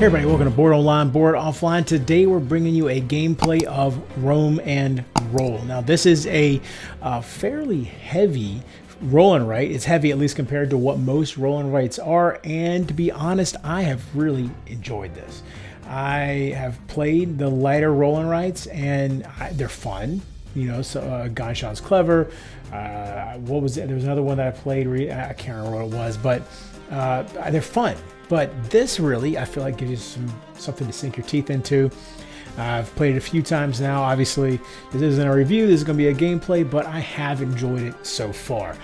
Hey everybody, welcome to Board Online, Board Offline. Today we're bringing you a gameplay of Roam and Roll. Now this is a fairly heavy roll and write. It's heavy at least compared to what most roll and writes are, and to be honest, I have really enjoyed this. I have played the lighter roll and writes and they're fun. You know, so Gunshot's clever. What was it? There was another one that I played. I can't remember what it was, but they're fun. But this really, I feel like, gives you something to sink your teeth into. I've played it a few times now. Obviously, this isn't a review. This is going to be a gameplay, but I have enjoyed it so far.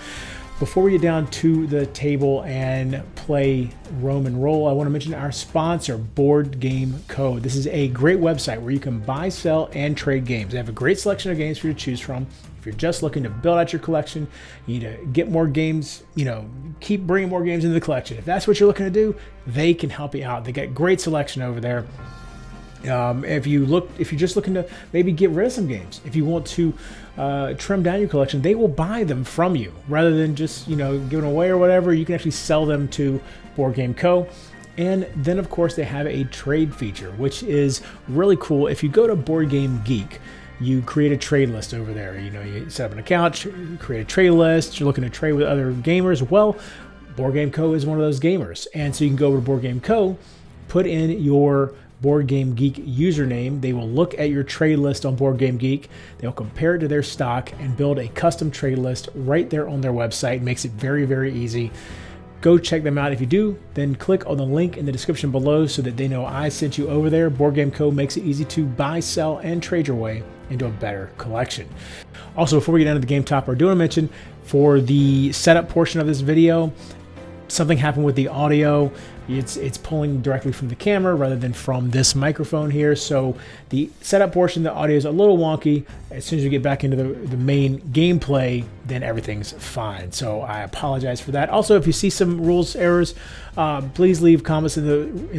Before we get down to the table and play Roam and Roll, I want to mention our sponsor, Board Game Co. This is a great website where you can buy, sell, and trade games. They have a great selection of games for you to choose from. If you're just looking to build out your collection, you need to get more games, keep bringing more games into the collection. If that's what you're looking to do, they can help you out. They got great selection over there. If you're just looking to maybe get rid of some games, if you want to trim down your collection, they will buy them from you rather than just giving away or whatever. You can actually sell them to Board Game Co. And then of course they have a trade feature, which is really cool. If you go to Board Game Geek, you create a trade list over there. You set up an account, you create a trade list. You're looking to trade with other gamers. Well, Board Game Co. is one of those gamers, and so you can go over to Board Game Co., put in your Board Game Geek username. They will look at your trade list on Board Game Geek. They'll compare it to their stock and build a custom trade list right there on their website. It makes it very, very easy. Go check them out. If you do, then click on the link in the description below so that they know I sent you over there. Board Game Co. makes it easy to buy, sell, and trade your way into a better collection. Also, before we get into the game topper, I do want to mention for the setup portion of this video, something happened with the audio. It's pulling directly from the camera rather than from this microphone here. So the setup portion, the audio is a little wonky. As soon as you get back into the main gameplay, then everything's fine. So I apologize for that. Also, if you see some rules errors, please leave comments in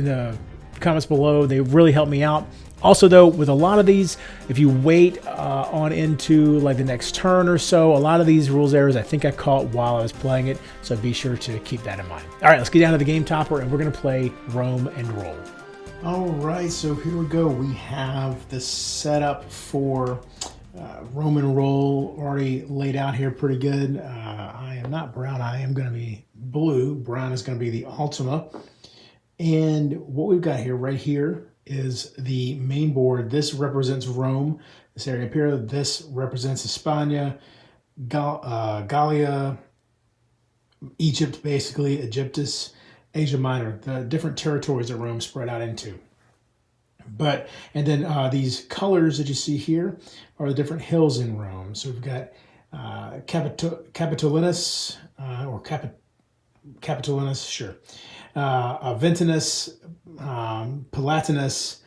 the comments below. They really help me out. Also, though, with a lot of these, if you wait on into like the next turn or so, a lot of these rules errors I think I caught while I was playing it, so be sure to keep that in mind. All right, let's get down to the game topper, and we're going to play Roam and Roll. All right, so here we go. We have the setup for Roam and Roll already laid out here pretty good. I am not brown. I am going to be blue. Brown is going to be the Ultima. And what we've got here, right here, is the main board. This represents Rome, this area up here. This represents Hispania, Gallia, Egypt, basically, Egyptus, Asia Minor, the different territories that Rome spread out into. And then these colors that you see here are the different hills in Rome. So we've got Capitolinus, Capitolinus, sure. Aventinus, Palatinus,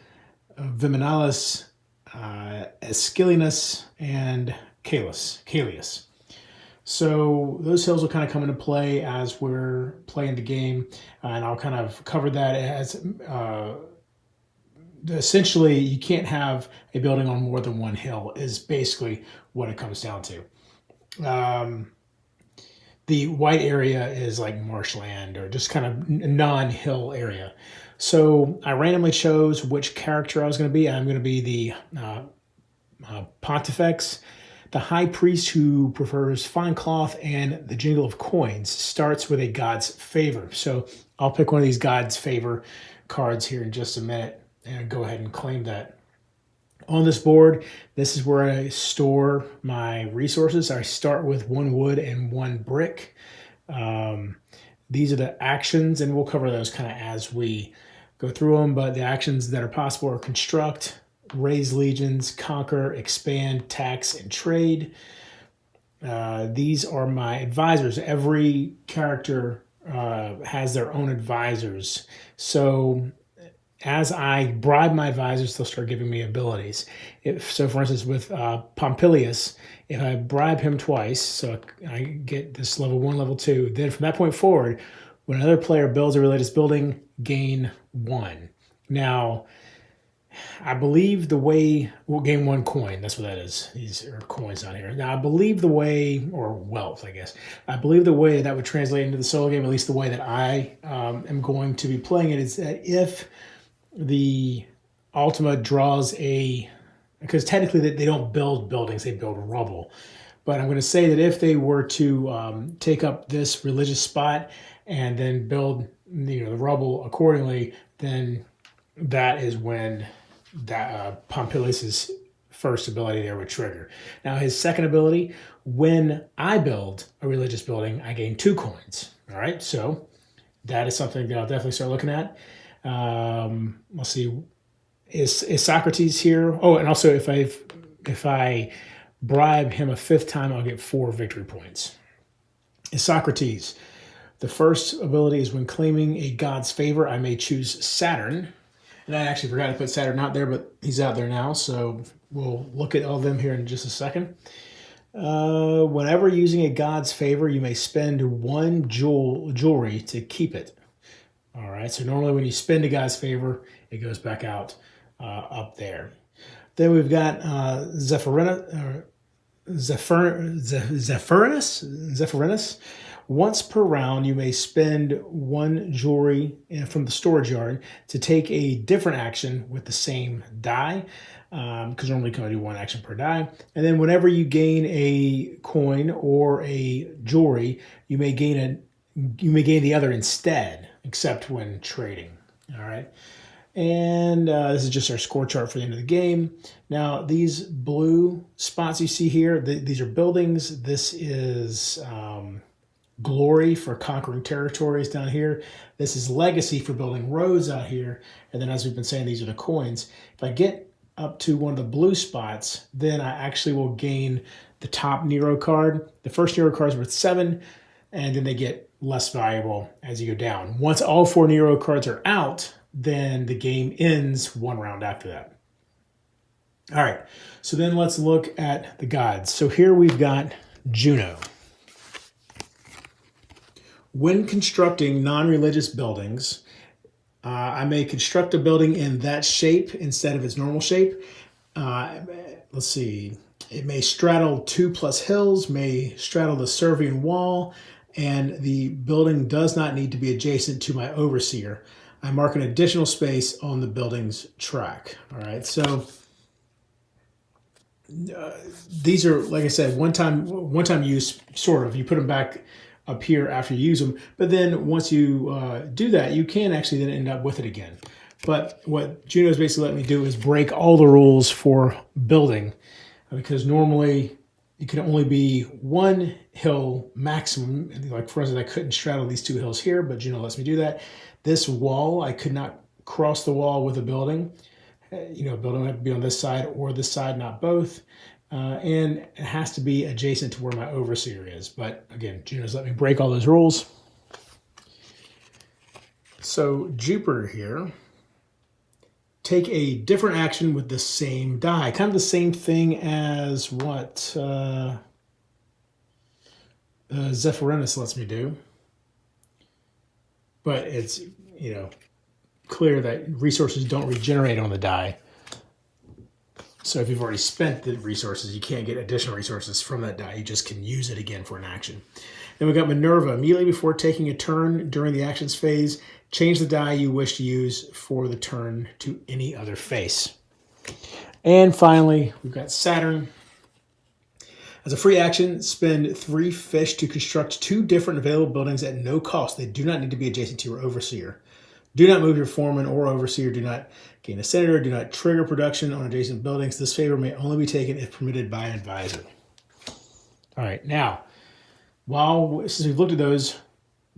Viminalis, Aeschylinus, and Caelius. So those hills will kind of come into play as we're playing the game, and I'll kind of cover that as essentially you can't have a building on more than one hill is basically what it comes down to. The white area is like marshland or just kind of non-hill area. So I randomly chose which character I was going to be. I'm going to be the Pontifex, the high priest who prefers fine cloth and the jingle of coins. Starts with a God's favor. So I'll pick one of these God's favor cards here in just a minute and go ahead and claim that. On this board, this is where I store my resources. I start with 1 wood and 1 brick. These are the actions, and we'll cover those kind of as we go through them, but the actions that are possible are construct, raise legions, conquer, expand, tax, and trade. These are my advisors. Every character has their own advisors. So as I bribe my advisors, they'll start giving me abilities. So for instance, with Pompilius, if I bribe him twice, so I get this level 1, level 2, then from that point forward, when another player builds a religious building, gain 1. Now, I believe the way, we'll gain 1 coin. That's what that is. These are coins down here. Now, I believe the way, or wealth, I guess. I believe the way that would translate into the solo game, at least the way that I am going to be playing it, is that if the Ultima draws a, because technically they don't build buildings, they build rubble. But I'm going to say that if they were to take up this religious spot and then build the rubble accordingly, then that is when that Pompilius's first ability there would trigger. Now his second ability, when I build a religious building, I gain 2 coins. All right, so that is something that I'll definitely start looking at. Let's see, is Socrates here? Oh, and also if I bribe him a 5th time, I'll get 4 victory points. Is Socrates. The first ability is when claiming a god's favor, I may choose Saturn. And I actually forgot to put Saturn out there, but he's out there now, so we'll look at all of them here in just a second. Whenever using a god's favor, you may spend 1 jewelry to keep it. All right, so normally when you spend a god's favor, it goes back out up there. Then we've got Zephyrinus. Once per round, you may spend 1 jewelry from the storage yard to take a different action with the same die, because normally you can only do 1 action per die. And then whenever you gain a coin or a jewelry, you may gain the other instead, except when trading. All right. And this is just our score chart for the end of the game. Now, these blue spots you see here, these are buildings. This is glory for conquering territories down here. This is legacy for building roads out here. And then, as we've been saying, these are the coins. If I get up to one of the blue spots, then I actually will gain the top Nero card. The first Nero card is worth 7, and then they get less valuable as you go down. Once all 4 Nero cards are out, then the game ends 1 round after that. All right, so then let's look at the gods. So here we've got Juno. When constructing non-religious buildings, I may construct a building in that shape instead of its normal shape. Let's see. It may straddle 2+ hills, may straddle the Servian wall, and the building does not need to be adjacent to my overseer. I mark an additional space on the building's track. All right, so these are, like I said, one-time use, sort of. You put them back up here after you use them, but then once you do that, you can actually then end up with it again. But what Juno's basically letting me do is break all the rules for building, because normally it can only be 1 hill maximum. Like for instance, I couldn't straddle these 2 hills here, but Juno lets me do that. This wall, I could not cross the wall with a building. A building would have to be on this side or this side, not both. And it has to be adjacent to where my overseer is. But again, Juno's let me break all those rules. So Jupiter here, take a different action with the same die. Kind of the same thing as what Zephyrinus lets me do. But it's, clear that resources don't regenerate on the die. So if you've already spent the resources, you can't get additional resources from that die. You just can use it again for an action. Then we got Minerva. Immediately before taking a turn during the actions phase, change the die you wish to use for the turn to any other face. And finally, we've got Saturn. As a free action, spend 3 fish to construct 2 different available buildings at no cost. They do not need to be adjacent to your overseer. Do not move your foreman or overseer. Do not gain a senator. Do not trigger production on adjacent buildings. This favor may only be taken if permitted by an advisor. All right, now, since we've looked at those,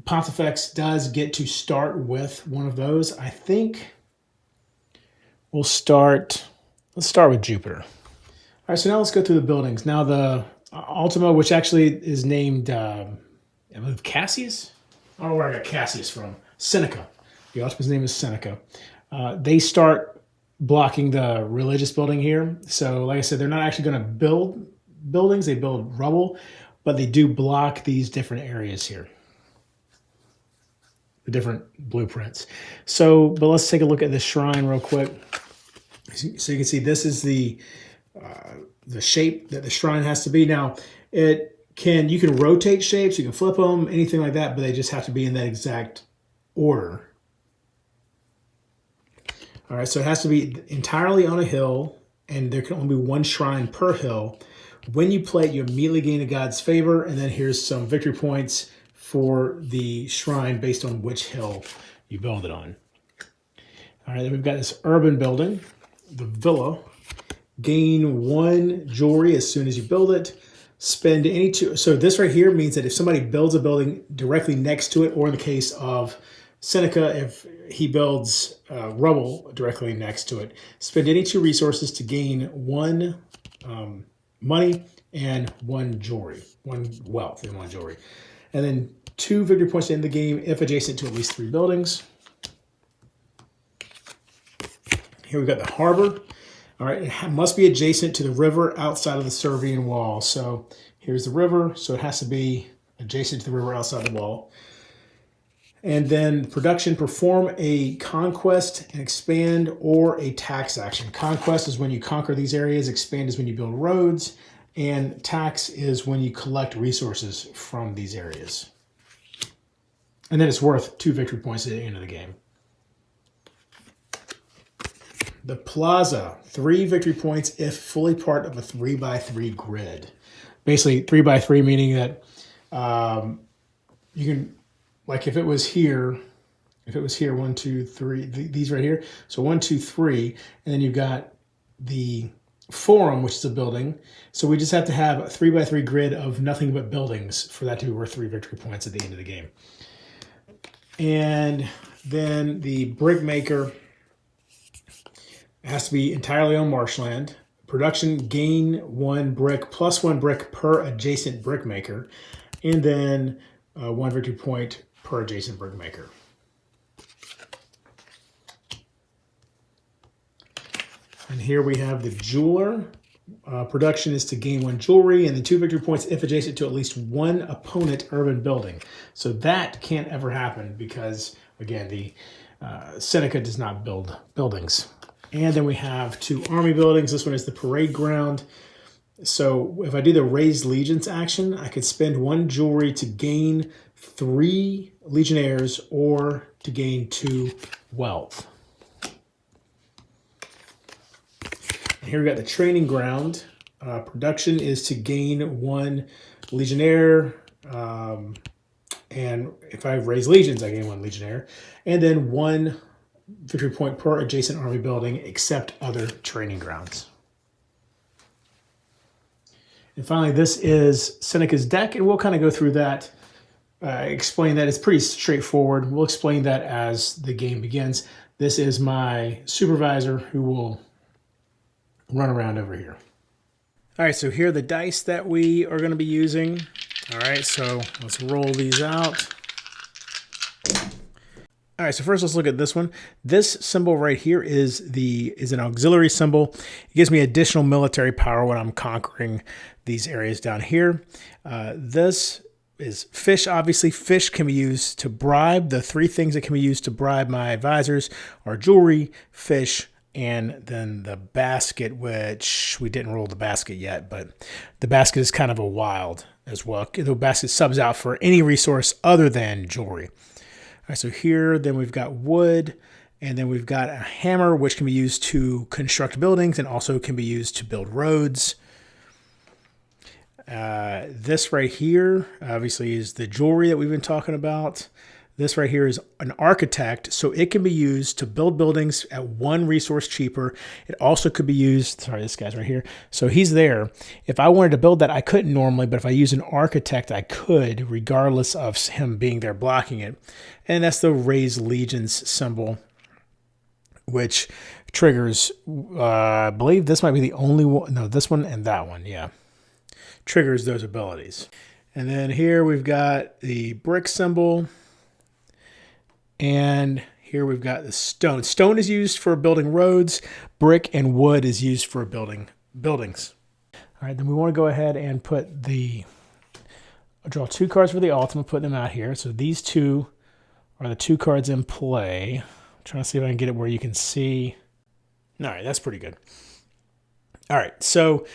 Pontifex does get to start with one of those. I think let's start with Jupiter. All right, so now let's go through the buildings. Now the Ultima, which actually is named, I believe Cassius? I don't know where I got Cassius from. Seneca. The Ultima's name is Seneca. They start blocking the religious building here. So like I said, they're not actually going to build buildings. They build rubble, but they do block these different areas here. The different blueprints. So, but let's take a look at this shrine real quick. So you can see this is the shape that the shrine has to be. Now, you can rotate shapes, you can flip them, anything like that, but they just have to be in that exact order. All right, so it has to be entirely on a hill, and there can only be one shrine per hill. When you play it, you immediately gain a god's favor, and then here's some victory points for the shrine based on which hill you build it on. All right, then we've got this urban building, the villa. Gain 1 jewelry as soon as you build it. Spend any 2. So this right here means that if somebody builds a building directly next to it, or in the case of Seneca, if he builds rubble directly next to it, spend any 2 resources to gain 1 money and 1 jewelry, 1 wealth and 1 jewelry. And then 2 victory points to end the game if adjacent to at least 3 buildings. Here we've got the harbor. All right, it must be adjacent to the river outside of the Servian wall. So here's the river, so it has to be adjacent to the river outside the wall. And then production, perform a conquest and expand or a tax action. Conquest is when you conquer these areas, expand is when you build roads, and tax is when you collect resources from these areas. And then it's worth 2 victory points at the end of the game. The plaza, 3 victory points if fully part of a 3x3 grid. Basically, 3x3 meaning that you can, like if it was here, 1, 2, 3, these right here. So 1, 2, 3, and then you've got the forum, which is a building. So we just have to have a 3x3 grid of nothing but buildings for that to be worth 3 victory points at the end of the game. And then the brick maker has to be entirely on marshland. Production, gain 1 brick plus 1 brick per adjacent brick maker, and then 1 victory point per adjacent brick maker. And here we have the jeweler. Production is to gain 1 jewelry and then 2 victory points if adjacent to at least 1 opponent urban building. So that can't ever happen because, again, the Seneca does not build buildings. And then we have 2 army buildings. This one is the parade ground. So if I do the raised legions action, I could spend 1 jewelry to gain 3 legionnaires or to gain 2 wealth. And here we got the training ground. Production is to gain 1 legionnaire. And if I raise legions, I gain 1 legionnaire. And then 1 victory point per adjacent army building except other training grounds. And finally, this is Seneca's deck, and we'll kind of go through that, explain that. It's pretty straightforward. We'll explain that as the game begins. This is my supervisor who will run around over here. All right, so here are the dice that we are going to be using. All right, so let's roll these out. All right, so first let's look at this one. This symbol right here is an auxiliary symbol. It gives me additional military power when I'm conquering these areas down here. This is fish, obviously. Fish can be used to bribe. The 3 things that can be used to bribe my advisors are jewelry, fish, and then the basket, which we didn't roll the basket yet, but the basket is kind of a wild as well. The basket subs out for any resource other than jewelry. All right, so here, then we've got wood, and then we've got a hammer, which can be used to construct buildings and also can be used to build roads. This right here, obviously, is the jewelry that we've been talking about. This right here is an architect, so it can be used to build buildings at 1 resource cheaper. It also could be used, sorry, this guy's right here. So he's there. If I wanted to build that, I couldn't normally, but if I use an architect, I could, regardless of him being there blocking it. And that's the raised legions symbol, which triggers, I believe this might be the only one, no, this one and that one, yeah. Triggers those abilities. And then here we've got the brick symbol. And here we've got the stone. Stone is used for building roads. Brick and wood is used for building buildings. All right, then we want to go ahead and draw 2 cards for the ultimate, put them out here. So these 2 are the 2 cards in play. I'm trying to see if I can get it where you can see. All right, that's pretty good. All right, so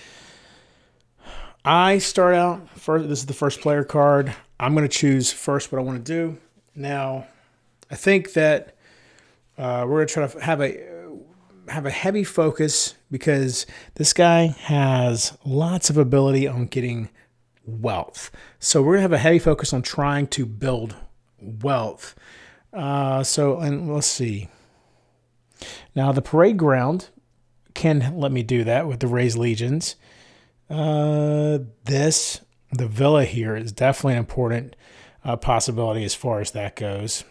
I start out first. This is the first player card. I'm going to choose first what I want to do. Now, I think that we're going to try to have have a heavy focus because this guy has lots of ability on getting wealth. So we're gonna have a heavy focus on trying to build wealth. And let's see. Now the parade ground can let me do that with the raised legions. The villa here is definitely an important possibility as far as that goes.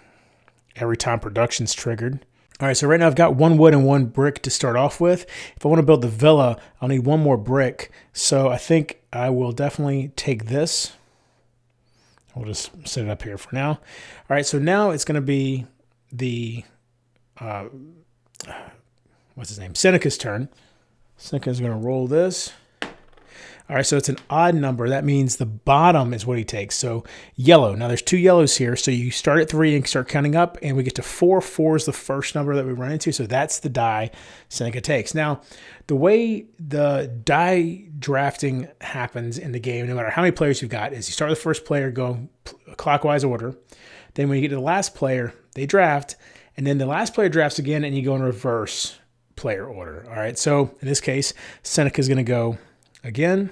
Every time production's triggered. All right, so right now I've got 1 wood and 1 brick to start off with. If I want to build the villa, I'll need 1 more brick. So I think I will definitely take this. We'll just set it up here for now. All right, so now it's going to be the, what's his name? Seneca's turn. Seneca's going to roll this. All right, so it's an odd number. That means the bottom is what he takes. So yellow. Now there's 2 yellows here. So you start at 3 and start counting up, and we get to 4. 4 is the first number that we run into. So that's the die Seneca takes. Now, the way the die drafting happens in the game, no matter how many players you've got, is you start with the first player, go clockwise order. Then when you get to the last player, they draft, and then the last player drafts again, and you go in reverse player order. All right, so in this case, Seneca's going to go again.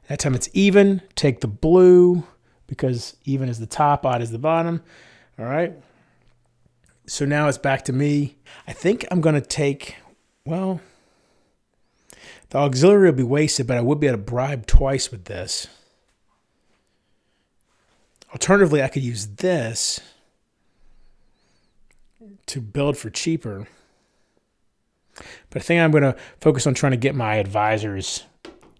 That time it's even. Take the blue because even is the top, odd is the bottom. All right. So now it's back to me. I think I'm going to take, well, the auxiliary will be wasted, but I would be able to bribe twice with this. Alternatively, I could use this to build for cheaper. But I think I'm going to focus on trying to get my advisors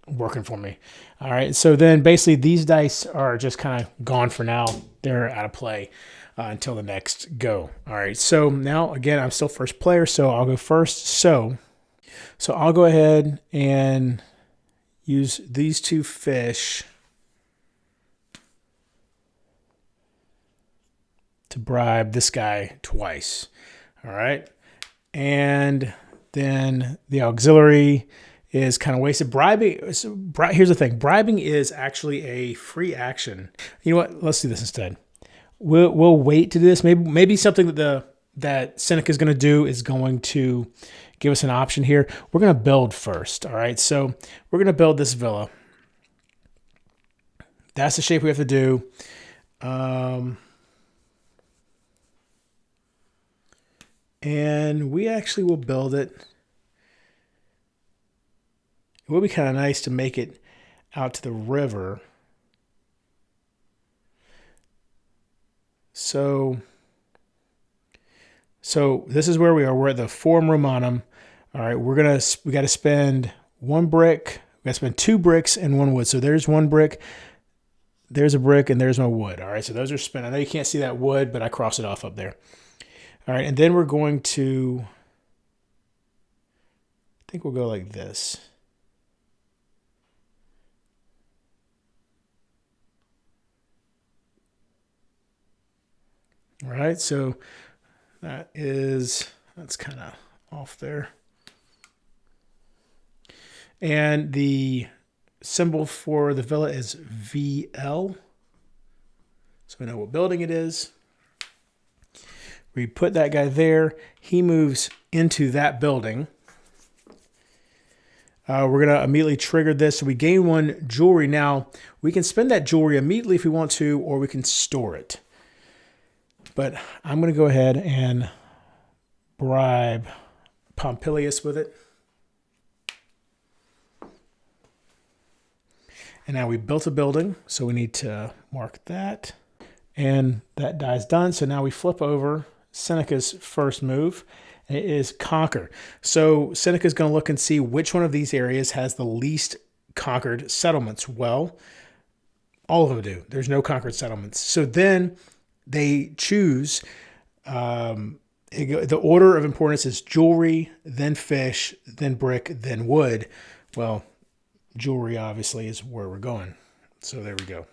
working for me. All right, so then basically these dice are just kind of gone for now. They're out of play until the next go. All right, so now again, I'm still first player, so I'll go first. So I'll go ahead and use these 2 fish to bribe this guy twice. All right, and then the auxiliary is kind of wasted. Bribing, here's the thing. Bribing is actually a free action. You know what? Let's do this instead. We'll wait to do this. Maybe something that Seneca is going to do is going to give us an option here. We're going to build first. All right. So we're going to build this villa. That's the shape we have to do. And we actually will build it. It would be kind of nice to make it out to the river. So this is where we are. We're at the Forum Romanum. All right, we got to spend 1 brick. We got to spend 2 bricks and 1 wood. So there's 1 brick. There's a brick and there's no wood. All right, so those are spent. I know you can't see that wood, but I crossed it off up there. All right, and then we're going to, I think we'll go like this. All right, so that's kind of off there. And the symbol for the villa is VL. So we know what building it is. We put that guy there. He moves into that building. We're going to immediately trigger this. So we gain 1 jewelry. Now, we can spend that jewelry immediately if we want to, or we can store it. But I'm going to go ahead and bribe Pompilius with it. And now we built a building, so we need to mark that. And that die's done. So now we flip over Seneca's first move, and it is conquer. So Seneca's going to look and see which one of these areas has the least conquered settlements. Well, all of them do. There's no conquered settlements. So then they choose, the order of importance is jewelry, then fish, then brick, then wood. Well, jewelry obviously is where we're going. So there we go.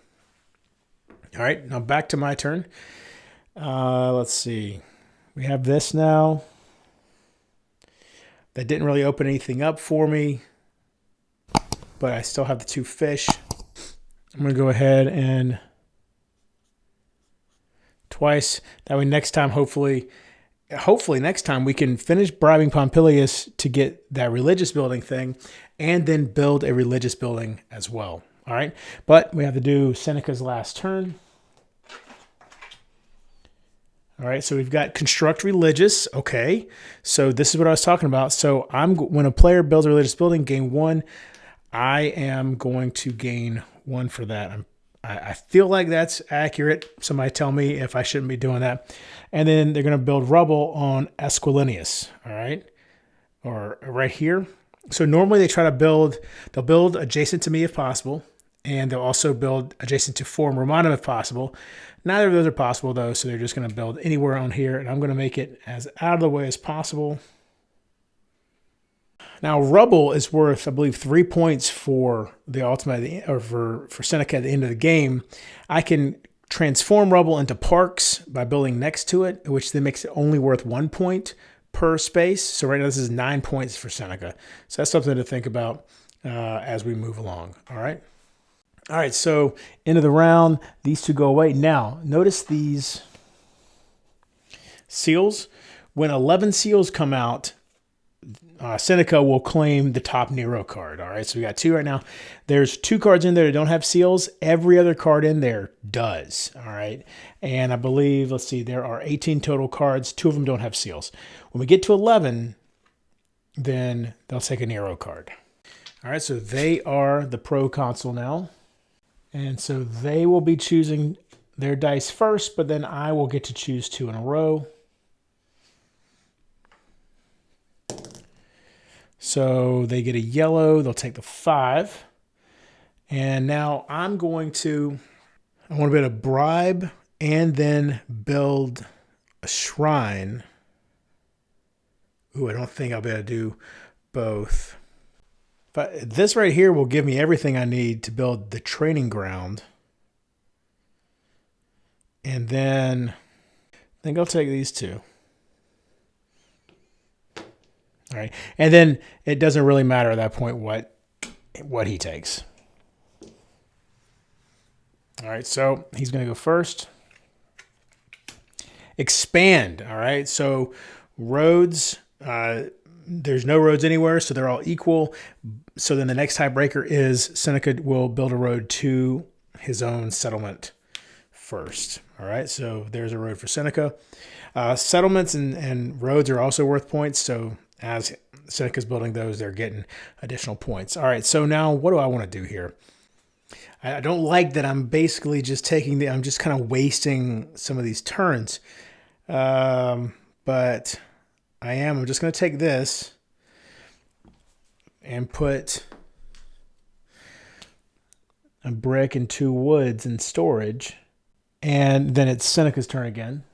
All right, now back to my turn. Let's see. We have this now. That didn't really open anything up for me, but I still have the 2 fish. I'm going to go ahead and twice. That way next time, hopefully, hopefully next time we can finish bribing Pompilius to get that religious building thing and then build a religious building as well. All right. But we have to do Seneca's last turn. All right. So we've got construct religious. Okay. So this is what I was talking about. So when a player builds a religious building, gain 1. I am going to gain 1 for that. I feel like that's accurate. Somebody tell me if I shouldn't be doing that. And then they're going to build rubble on Esquilinius, all right? Or right here. So normally they'll build adjacent to me if possible, and they'll also build adjacent to Forum Romanum if possible. Neither of those are possible, though, so they're just going to build anywhere on here, and I'm going to make it as out of the way as possible. Now, rubble is worth, I believe, 3 points for the ultimate, or for Seneca at the end of the game. I can transform rubble into parks by building next to it, which then makes it only worth 1 point per space. So right now this is 9 points for Seneca. So that's something to think about as we move along. All right. All right. So end of the round, these two go away. Now, notice these seals. When 11 seals come out, Seneca will claim the top Nero card. All right, so we got 2 right now. There's 2 cards in there that don't have seals. Every other card in there does. All right, and I believe, let's see, there are 18 total cards. 2 of them don't have seals. When we get to 11, then they'll take a Nero card. All right, so they are the proconsul now. And so they will be choosing their dice first, but then I will get to choose 2 in a row. So they get a yellow, they'll take the 5. And now I want to be able to bribe and then build a shrine. Ooh, I don't think I'll be able to do both. But this right here will give me everything I need to build the training ground. And then I think I'll take these 2. All right, and then it doesn't really matter at that point what he takes. All right, so he's going to go first. Expand. All right, so roads. There's no roads anywhere, so they're all equal. So then the next tiebreaker is Seneca will build a road to his own settlement first. All right, so there's a road for Seneca. Settlements and roads are also worth points, so as Seneca's building those, they're getting additional points. All right, so now what do I want to do here? I don't like that I'm basically just I'm just kind of wasting some of these turns. But I'm just going to take this and put a brick and 2 woods in storage. And then it's Seneca's turn again.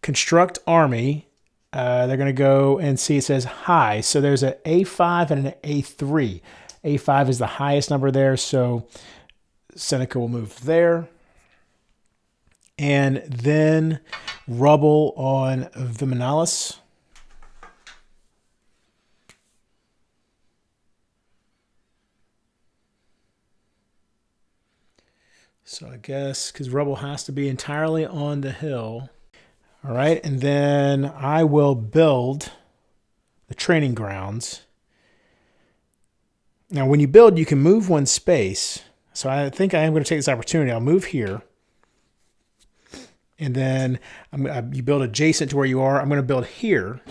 Construct army. They're going to go and see, it says high. So there's an A5 and an A3. A5 is the highest number there, so Seneca will move there. And then rubble on Viminalis. So I guess, because rubble has to be entirely on the hill. All right, and then I will build the training grounds. Now, when you build, you can move 1 space. So I think I am going to take this opportunity. I'll move here. And then you build adjacent to where you are. I'm going to build here.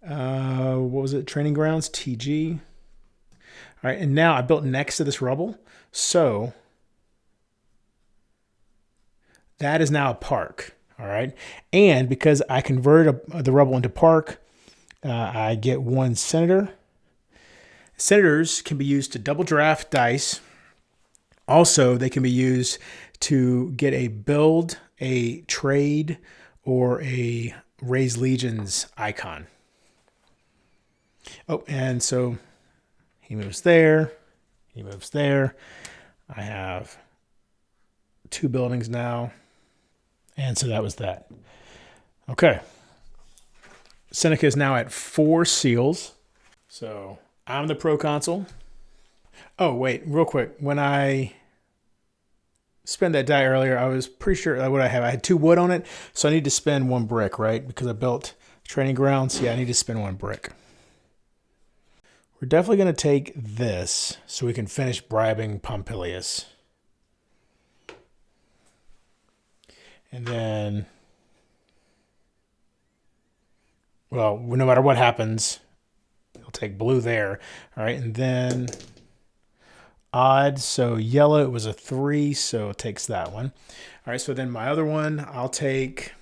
What was it? Training grounds, TG. All right, and now I built next to this rubble. So that is now a park. All right. And because I converted the rubble into park, I get 1 senator. Senators can be used to double draft dice. Also, they can be used to get a build, a trade, or a raise legions icon. Oh, and so he moves there. He moves there. I have 2 buildings now. And so that was that. Okay. Seneca is now at 4 seals. So I'm the proconsul. Oh, wait, real quick. When I spend that die earlier, I was pretty sure what I have. I had 2 wood on it, so I need to spend 1 brick, right? Because I built training grounds. Yeah, I need to spend 1 brick. We're definitely going to take this so we can finish bribing Pompilius. And then, well, no matter what happens, we'll take blue there. All right, and then odd, so yellow, it was a 3, so it takes that one. All right, so then my other one, I'll take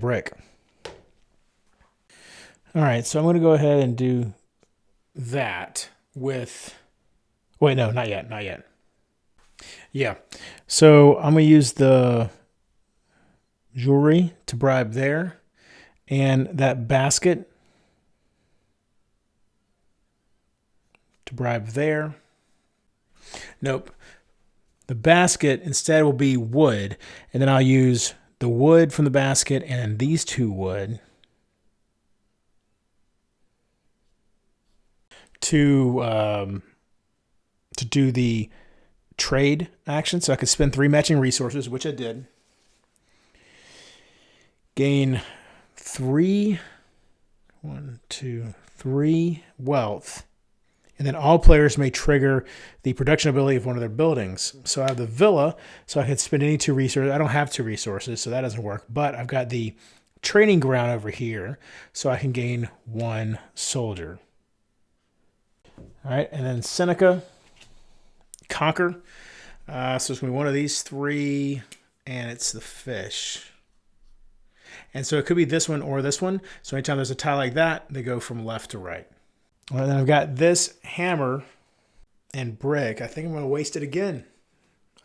brick. All right, so I'm going to go ahead and do that with, wait, no, not yet. Yeah, so I'm going to use the jewelry to bribe there, and that basket to bribe there. Nope. The basket instead will be wood, and then I'll use the wood from the basket and these 2 wood to do the trade action. So I could spend 3 matching resources, which I did. Gain 3 wealth. And then all players may trigger the production ability of one of their buildings. So I have the villa, so I can spend any 2 resources. I don't have 2 resources, so that doesn't work. But I've got the training ground over here, so I can gain 1 soldier. All right, and then Seneca, conquer. So it's going to be one of these 3, and it's the fish. And so it could be this one or this one. So anytime there's a tile like that, they go from left to right. Well, then I've got this hammer and brick. I think I'm going to waste it again.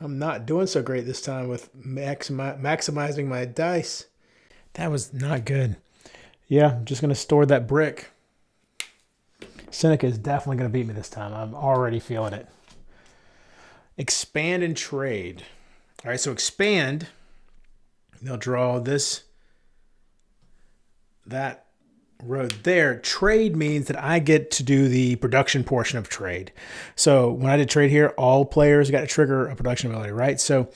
I'm not doing so great this time with maximizing my dice. That was not good. Yeah, I'm just going to store that brick. Seneca is definitely going to beat me this time. I'm already feeling it. Expand and trade. All right, so expand. They'll draw that road there. Trade means that I get to do the production portion of trade. So when I did trade here, all players got to trigger a production ability, right? So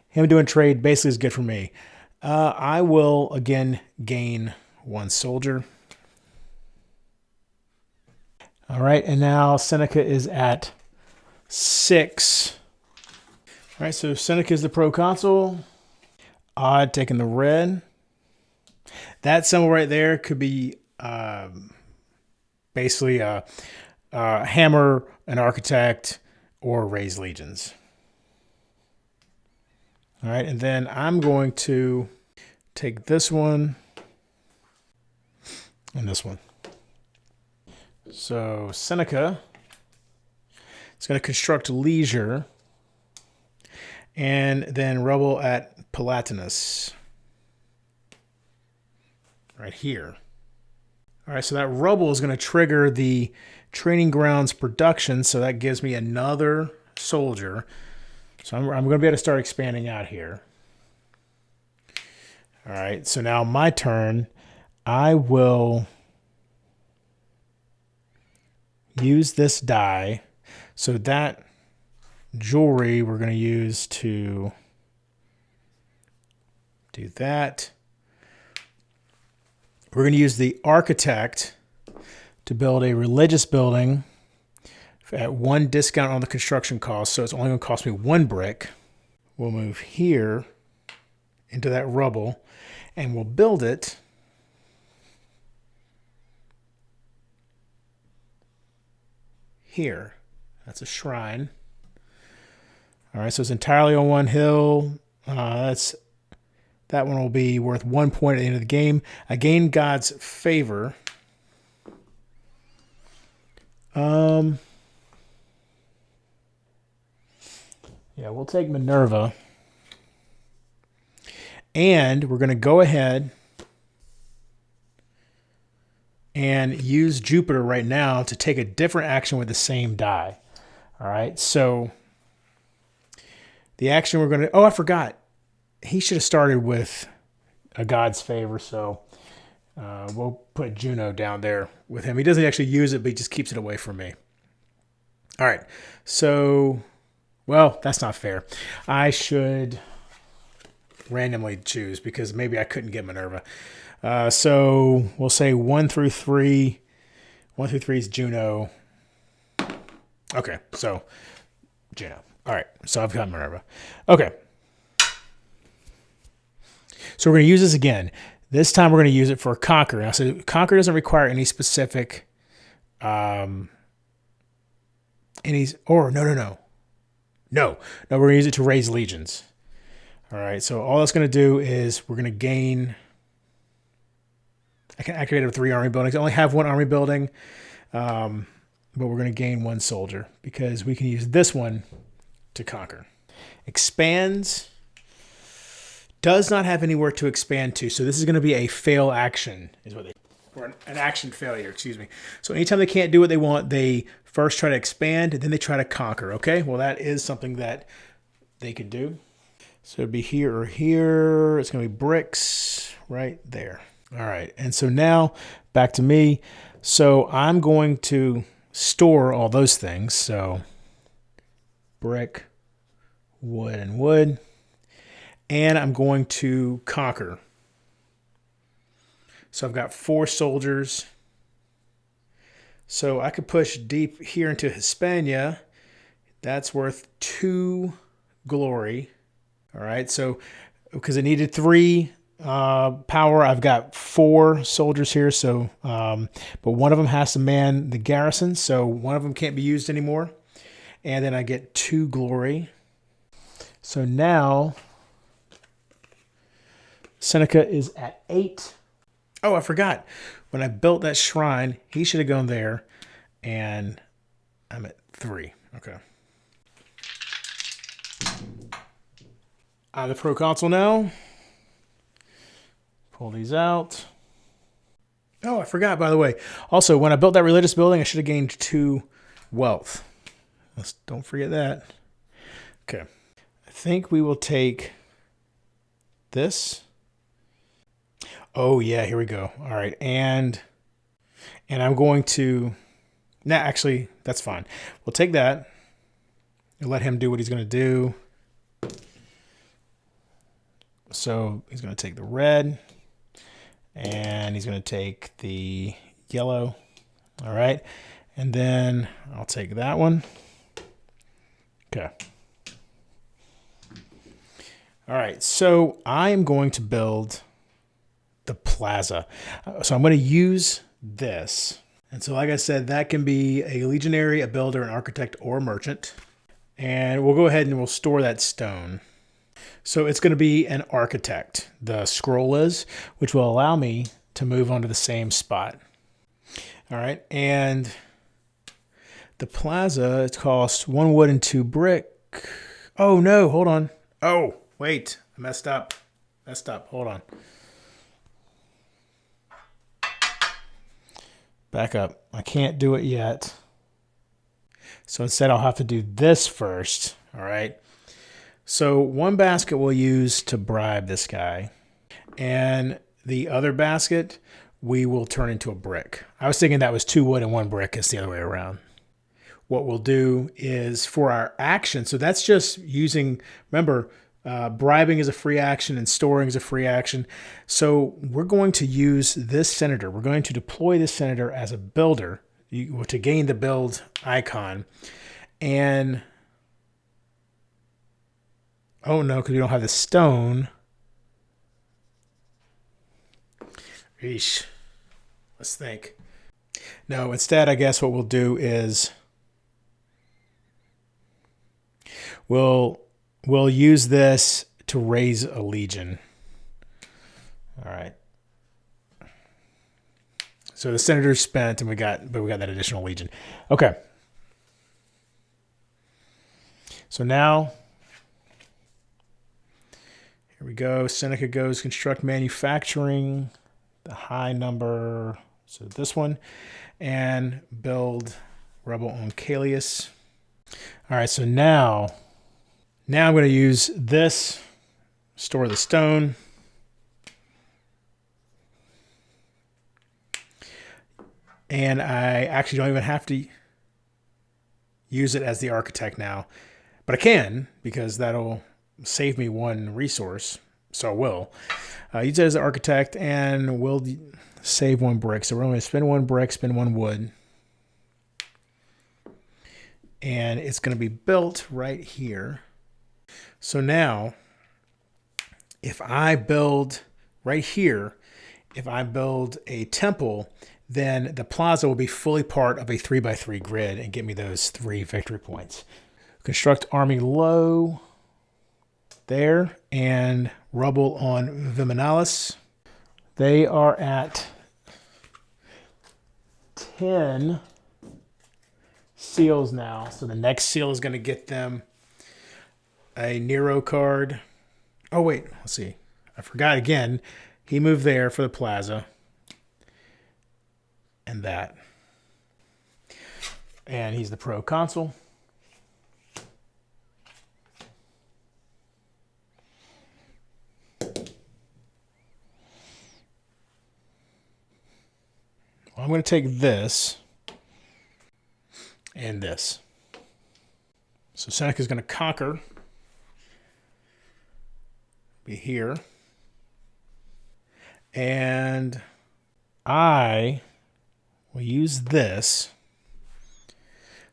him doing trade basically is good for me. I will, again, gain 1 soldier. All right, and now Seneca is at 6. All right, so Seneca is the proconsul. Odd taking the red. That symbol right there could be basically a hammer, an architect, or raise legions. All right, and then I'm going to take this one and this one. So Seneca is going to construct leisure and then rebel at Palatinus right here. All right, so that rubble is going to trigger the training grounds production, so that gives me another soldier. So I'm going to be able to start expanding out here. All right, so now my turn. I will use this die. So that jewelry we're going to use to do that. We're going to use the architect to build a religious building at 1 discount on the construction cost. So it's only going to cost me 1 brick. We'll move here into that rubble and we'll build it here. That's a shrine. All right, so it's entirely on 1 hill. That one will be worth 1 point at the end of the game. I gain God's favor. Yeah, we'll take Minerva. And we're going to go ahead and use Jupiter right now to take a different action with the same die. All right, so the action we're going to... Oh, I forgot. He should have started with a God's favor, so we'll put Juno down there with him. He doesn't actually use it, but he just keeps it away from me. All right, so Well, that's not fair. I should randomly choose because maybe I couldn't get Minerva. So we'll say 1 through 3. 1 through 3 is Juno. Okay, so Juno. All right, so I've got Minerva. Okay. So we're going to use this again. This time we're going to use it for Conquer. Now, so Conquer doesn't require any specific, no. We're going to use it to raise legions. All right, so all that's going to do is we're going to gain, I can activate it with 3 army buildings. I only have 1 army building, but we're going to gain 1 soldier because we can use this one to conquer. Expands. Does not have anywhere to expand to, so this is going to be a fail action, or an action failure, excuse me. So anytime they can't do what they want, they first try to expand, and then they try to conquer, okay? Well, that is something that they could do. So it'd be here or here. It's going to be bricks right there. All right, and so now back to me. So I'm going to store all those things. So brick, wood, and wood. And I'm going to conquer. So I've got 4 soldiers. So I could push deep here into Hispania. That's worth 2 glory. All right, so because it needed 3 power, I've got 4 soldiers here. So, but one of them has to man the garrison, so one of them can't be used anymore. And then I get 2 glory. So now Seneca is at 8. Oh, I forgot. When I built that shrine, he should have gone there, and I'm at 3. Okay. I'm the proconsul now. Pull these out. Oh, I forgot, by the way. Also, when I built that religious building, I should have gained 2 wealth. Don't forget that. Okay. I think we will take this. Oh, yeah, here we go. All right, and I'm going to... Nah, actually, that's fine. We'll take that and let him do what he's going to do. So he's going to take the red, and he's going to take the yellow. All right, and then I'll take that one. Okay. All right, so I'm going to build the plaza. So I'm going to use this. And so like I said, that can be a legionary, a builder, an architect, or a merchant. And we'll go ahead and we'll store that stone. So it's going to be an architect, the scroll is, which will allow me to move onto the same spot. All right, and the plaza, it costs 1 wood and 2 brick. Oh no, hold on. Oh, wait, I messed up. Hold on. Back up. I can't do it yet. So instead I'll have to do this first. All right. So 1 basket we'll use to bribe this guy. And the other basket we will turn into a brick. I was thinking that was 2 wood and 1 brick. It's the other way around. What we'll do is for our action. So that's just using, remember, bribing is a free action and storing is a free action. So we're going to use this senator. We're going to deploy this senator as a builder to gain the build icon. And, oh no, because we don't have the stone. Eesh. Let's think. No, instead, I guess what we'll do is we'll use this to raise a legion. All right. So the senator's spent, and we got that additional legion. Okay. So now, here we go. Seneca goes construct manufacturing, the high number. So this one, and build rebel on Callius. All right. So now I'm going to use this, store the stone. And I actually don't even have to use it as the architect now But I can, because that'll save me one resource. So I will. Use it as an architect, and we'll save one brick. So we're only going to spend one brick, spend one wood. And it's going to be built right here. So now, if I build right here, if I build a temple, then the plaza will be fully part of a 3x3 grid and get me those 3 victory points. Construct army low there, and rubble on Viminalis. They are at 10 seals now. So the next seal is going to get them a Nero card. Oh, wait. Let's see. I forgot again. He moved there for the plaza. And that. And he's the pro consul. Well, I'm going to take this and this. So Seneca is going to conquer. Be here. And I will use this.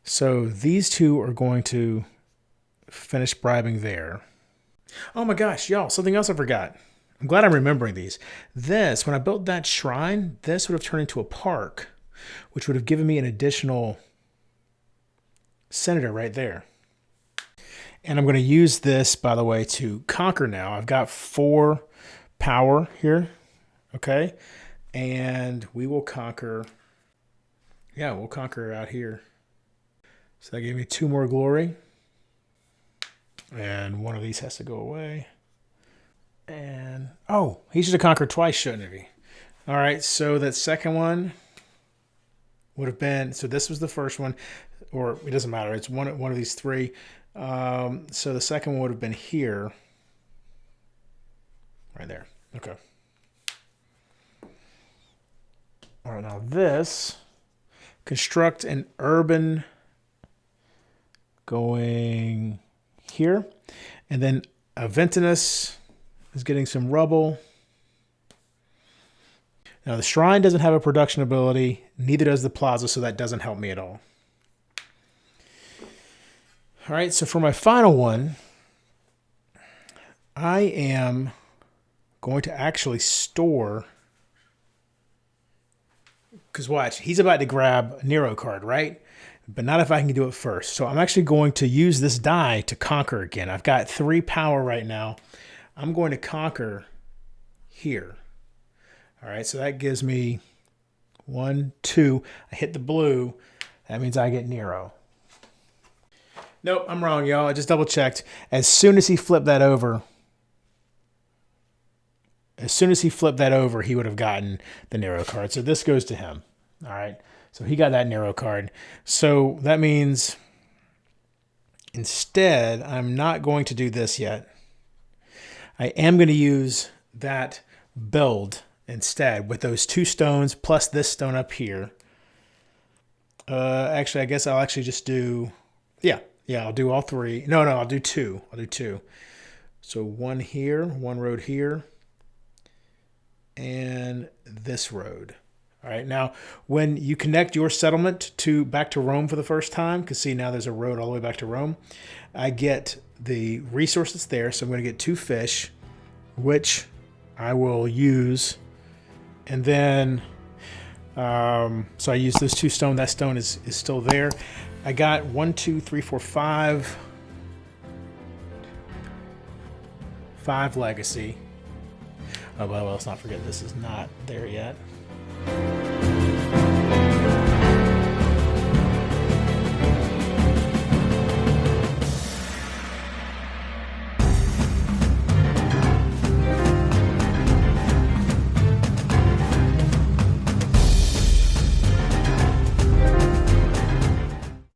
So these two are going to finish bribing there. Oh my gosh, y'all, something else I forgot. I'm glad I'm remembering these. This, when I built that shrine, this would have turned into a park, which would have given me an additional senator right there. And I'm going to use this, by the way, to conquer now. I've got 4 power here, okay? And we will conquer, yeah, we'll conquer out here. So that gave me 2 more glory. And one of these has to go away. And, oh, he should have conquered twice, shouldn't he? All right, so that second one would have been, so this was the first one, or it doesn't matter. It's one of these 3. So the second one would have been here. Right there. Okay. All right, now this, construct an urban going here. And then Aventinus is getting some rubble. Now the shrine doesn't have a production ability, neither does the plaza, so that doesn't help me at all. All right, so for my final one, I am going to actually store, because watch, he's about to grab a Nero card, right? But not if I can do it first. So I'm actually going to use this die to conquer again. I've got 3 power right now. I'm going to conquer here. All right, so that gives me 1, 2. I hit the blue. That means I get Nero. Nope, I'm wrong, y'all. I just double checked. As soon as he flipped that over, he would have gotten the Nero card. So this goes to him. All right, so he got that Nero card. So that means instead, I'm not going to do this yet. I am going to use that build instead with those 2 stones plus this stone up here. Actually, I guess I'll actually just do, yeah, I'll do all 3. No, I'll do 2. I'll do 2. So 1 here, 1 road here, and this road. All right, now when you connect your settlement back to Rome for the first time, because see, now there's a road all the way back to Rome, I get the resources there. So I'm going to get 2 fish, which I will use. And then, so I use those 2 stone. That stone is still there. I got 1, 2, 3, 4, 5 legacy. Oh, well, let's not forget this is not there yet.